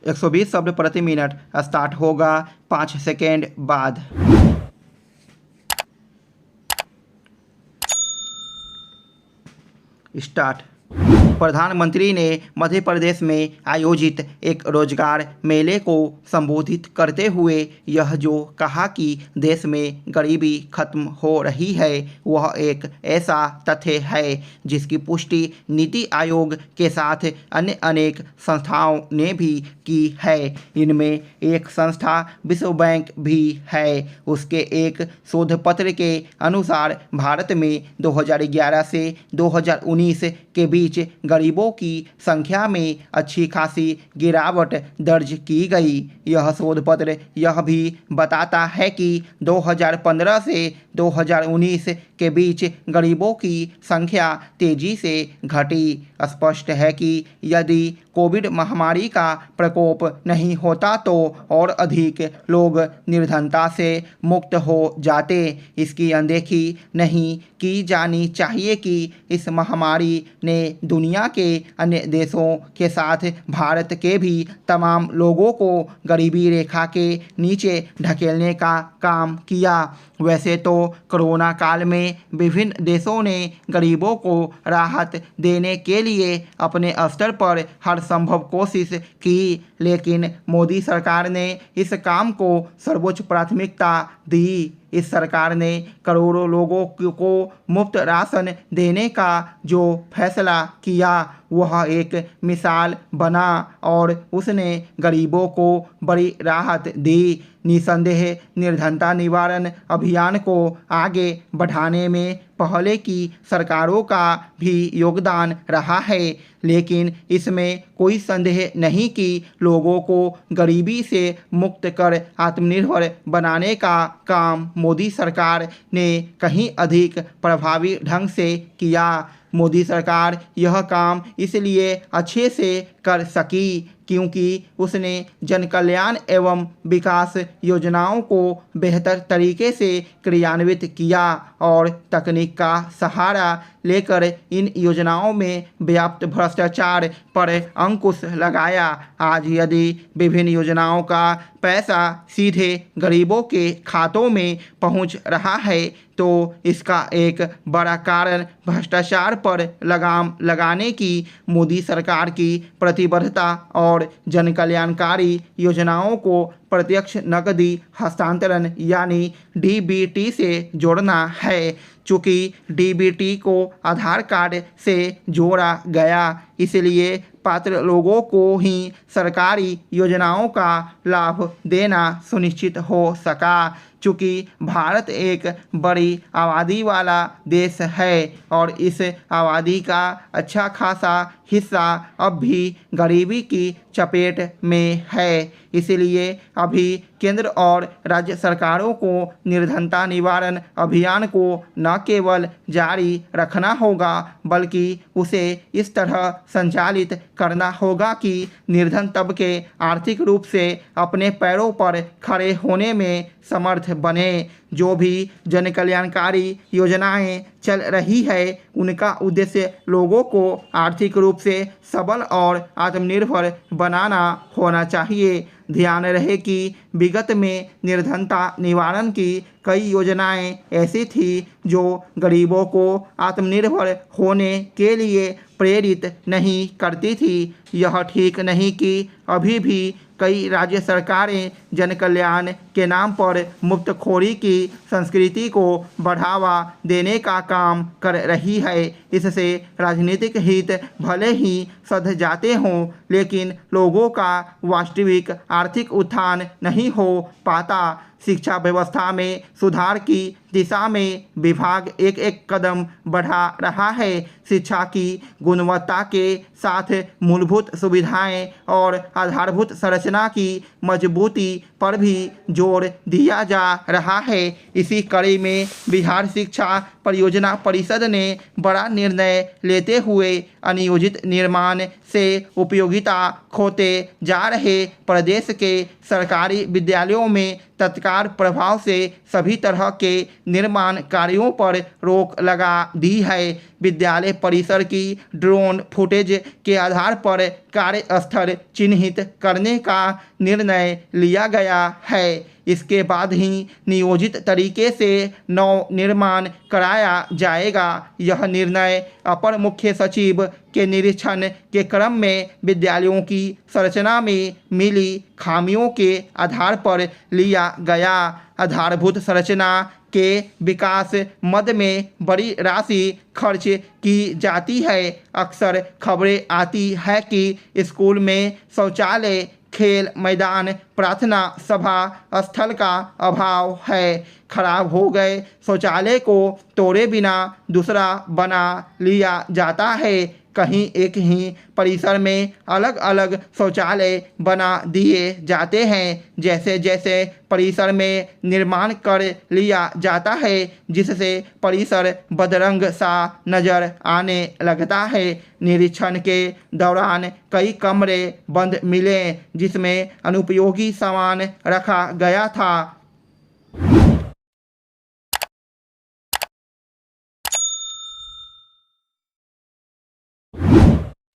120 शब्द प्रति minute start होगा 5 सेकेंड बाद। स्टार्ट। प्रधानमंत्री ने मध्य प्रदेश में आयोजित एक रोजगार मेले को संबोधित करते हुए यह जो कहा कि देश में गरीबी खत्म हो रही है, वह एक ऐसा तथ्य है जिसकी पुष्टि नीति आयोग के साथ अन्य अनेक संस्थाओं ने भी की है। इनमें एक संस्था विश्व बैंक भी है। उसके एक शोध पत्र के अनुसार भारत में 2011 से 2019 के बीच गरीबों की संख्या में अच्छी खासी गिरावट दर्ज की गई। यह शोध पत्र यह भी बताता है कि 2015 से 2019 के बीच गरीबों की संख्या तेजी से घटी। स्पष्ट है कि यदि कोविड महामारी का प्रकोप नहीं होता तो और अधिक लोग निर्धनता से मुक्त हो जाते। इसकी अनदेखी नहीं की जानी चाहिए कि इस महामारी ने दुनिया के अन्य देशों के साथ भारत के भी तमाम लोगों को गरीबी रेखा के नीचे ढकेलने का काम किया। वैसे तो कोरोना काल में विभिन्न देशों ने गरीबों को राहत देने के लिए अपने स्तर पर हर संभव कोशिश की, लेकिन मोदी सरकार ने इस काम को सर्वोच्च प्राथमिकता दी। इस सरकार ने करोड़ों लोगों को मुफ्त राशन देने का जो फैसला किया वह एक मिसाल बना और उसने गरीबों को बड़ी राहत दी। निसंदेह निर्धनता निवारण अभियान को आगे बढ़ाने में पहले की सरकारों का भी योगदान रहा है, लेकिन इसमें कोई संदेह नहीं कि लोगों को गरीबी से मुक्त कर आत्मनिर्भर बनाने का काम मोदी सरकार ने कहीं अधिक प्रभावी ढंग से किया। मोदी सरकार यह काम इसलिए अच्छे से कर सकी क्योंकि उसने जन कल्याण एवं विकास योजनाओं को बेहतर तरीके से क्रियान्वित किया और तकनीक का सहारा लेकर इन योजनाओं में व्याप्त भ्रष्टाचार पर अंकुश लगाया। आज यदि विभिन्न योजनाओं का पैसा सीधे गरीबों के खातों में पहुंच रहा है तो इसका एक बड़ा कारण भ्रष्टाचार पर लगाम लगाने की मोदी सरकार की प्रतिबद्धता और जन कल्याणकारी योजनाओं को प्रत्यक्ष नकदी हस्तांतरण यानी डीबीटी से जोड़ना है। चूँकि डीबीटी को आधार कार्ड से जोड़ा गया, इसलिए पात्र लोगों को ही सरकारी योजनाओं का लाभ देना सुनिश्चित हो सका। चूँकि भारत एक बड़ी आबादी वाला देश है और इस आबादी का अच्छा खासा हिस्सा अब भी गरीबी की चपेट में है, इसलिए अभी केंद्र और राज्य सरकारों को निर्धनता निवारण अभियान को न केवल जारी रखना होगा बल्कि उसे इस तरह संचालित करना होगा कि निर्धन तबके आर्थिक रूप से अपने पैरों पर खड़े होने में समर्थ बने। जो भी जन कल्याणकारी योजनाएं चल रही है उनका उद्देश्य लोगों को आर्थिक रूप से सबल और आत्मनिर्भर बनाना होना चाहिए। ध्यान रहे कि विगत में निर्धनता निवारण की कई योजनाएं ऐसी थी जो गरीबों को आत्मनिर्भर होने के लिए प्रेरित नहीं करती थी। यह ठीक नहीं कि अभी भी कई राज्य सरकारें जन कल्याण के नाम पर मुफ्तखोरी की संस्कृति को बढ़ावा देने का काम कर रही है। इससे राजनीतिक हित भले ही सध जाते हों, लेकिन लोगों का वास्तविक आर्थिक उत्थान नहीं हो पाता। शिक्षा व्यवस्था में सुधार की दिशा में विभाग एक एक कदम बढ़ा रहा है। शिक्षा की गुणवत्ता के साथ मूलभूत सुविधाएं और आधारभूत संरचना की मजबूती पर भी जोर दिया जा रहा है। इसी कड़ी में बिहार शिक्षा परियोजना परिषद ने बड़ा निर्णय लेते हुए अनियोजित निर्माण से उपयोगिता खोते जा रहे प्रदेश के सरकारी विद्यालयों में तत्काल प्रभाव से सभी तरह के निर्माण कार्यों पर रोक लगा दी है। विद्यालय परिसर की ड्रोन फुटेज के आधार पर कार्यस्थल चिन्हित करने का निर्णय लिया गया है। इसके बाद ही नियोजित तरीके से नवनिर्माण कराया जाएगा। यह निर्णय अपर मुख्य सचिव के निरीक्षण के क्रम में विद्यालयों की संरचना में मिली खामियों के आधार पर लिया गया। आधारभूत संरचना के विकास मद में बड़ी राशि खर्च की जाती है। अक्सर खबरें आती है कि स्कूल में शौचालय, खेल मैदान, प्रार्थना सभा स्थल का अभाव है। खराब हो गए शौचालय को तोड़े बिना दूसरा बना लिया जाता है। कहीं एक ही परिसर में अलग अलग शौचालय बना दिए जाते हैं। जैसे जैसे परिसर में निर्माण कर लिया जाता है, जिससे परिसर बदरंग सा नजर आने लगता है। निरीक्षण के दौरान कई कमरे बंद मिले जिसमें अनुपयोगी सामान रखा गया था।